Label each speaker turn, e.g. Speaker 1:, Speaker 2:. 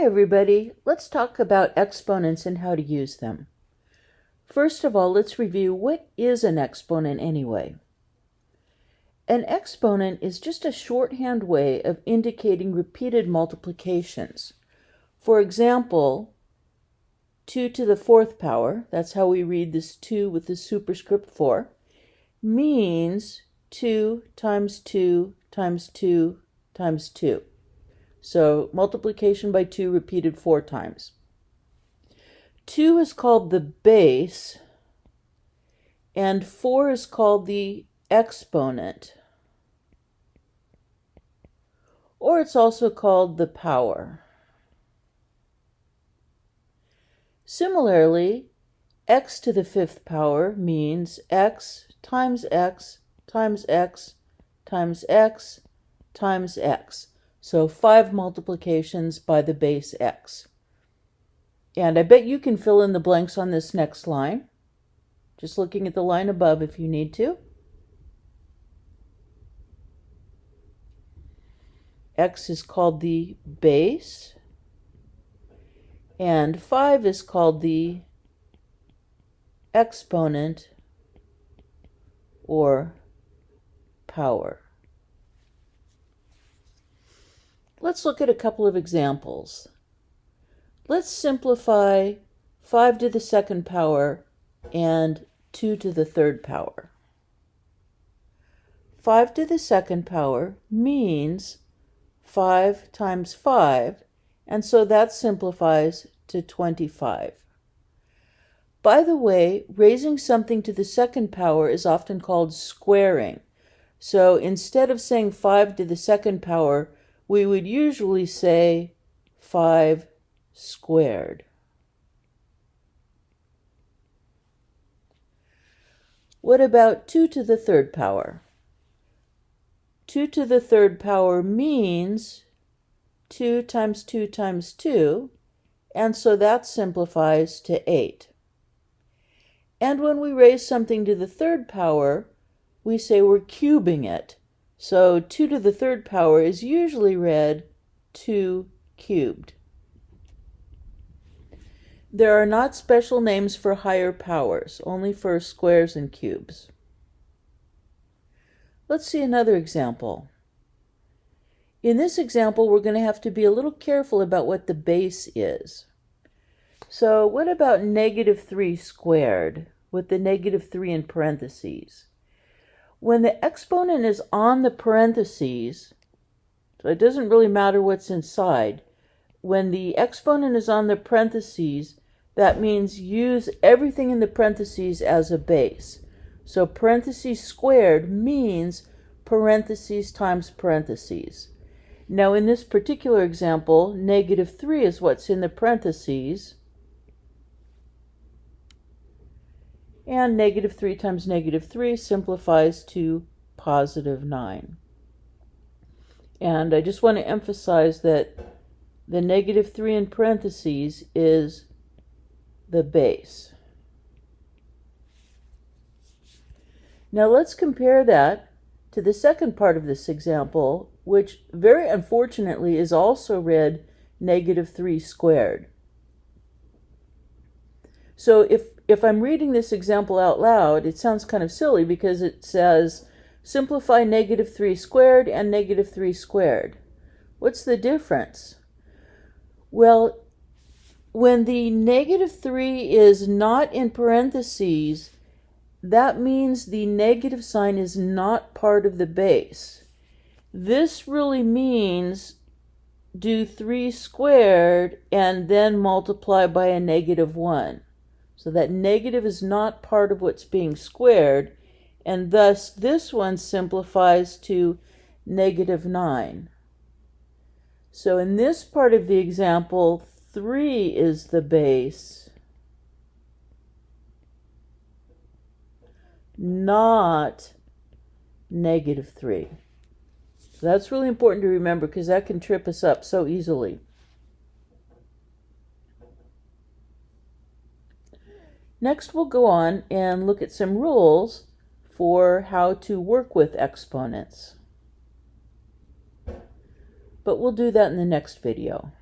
Speaker 1: everybody, let's talk about exponents and how to use them. First of all, let's review what is an exponent anyway. An exponent is just a shorthand way of indicating repeated multiplications. For example, 2 to the 4th power, that's how we read this 2 with the superscript 4, means 2 times 2 times 2 times 2. So multiplication by 2 repeated 4 times. 2 is called the base, and 4 is called the exponent, or it's also called the power. Similarly, x to the 5th power means x times x times x times x times x. So 5 multiplications by the base x. And I bet you can fill in the blanks on this next line. Just looking at the line above if you need to. X is called the base, and 5 is called the exponent or power. Let's look at a couple of examples. Let's simplify 5 to the 2nd power and 2 to the 3rd power. 5 to the 2nd power means 5 times 5, and so that simplifies to 25. By the way, raising something to the 2nd power is often called squaring. So instead of saying 5 to the 2nd power, we would usually say 5 squared. What about 2 to the 3rd power? 2 to the 3rd power means 2 times 2 times 2, and so that simplifies to 8. And when we raise something to the 3rd power, we say we're cubing it. So 2 to the 3rd power is usually read 2 cubed. There are not special names for higher powers, only for squares and cubes. Let's see another example. In this example, we're going to have to be a little careful about what the base is. So what about -3 squared with the -3 in parentheses? When the exponent is on the parentheses, so it doesn't really matter what's inside, when the exponent is on the parentheses, that means use everything in the parentheses as a base. So parentheses squared means parentheses times parentheses. Now in this particular example, -3 is what's in the parentheses, and -3 times -3 simplifies to +9. And I just want to emphasize that the -3 in parentheses is the base. Now let's compare that to the second part of this example, which very unfortunately is also read -3 squared. So if I'm reading this example out loud, it sounds kind of silly because it says simplify -3 squared and -3 squared. What's the difference? Well, when the -3 is not in parentheses, that means the negative sign is not part of the base. This really means do 3 squared and then multiply by a -1. So that negative is not part of what's being squared, and thus this one simplifies to -9. So in this part of the example, 3 is the base, not -3. So that's really important to remember because that can trip us up so easily. Next, we'll go on and look at some rules for how to work with exponents. But we'll do that in the next video.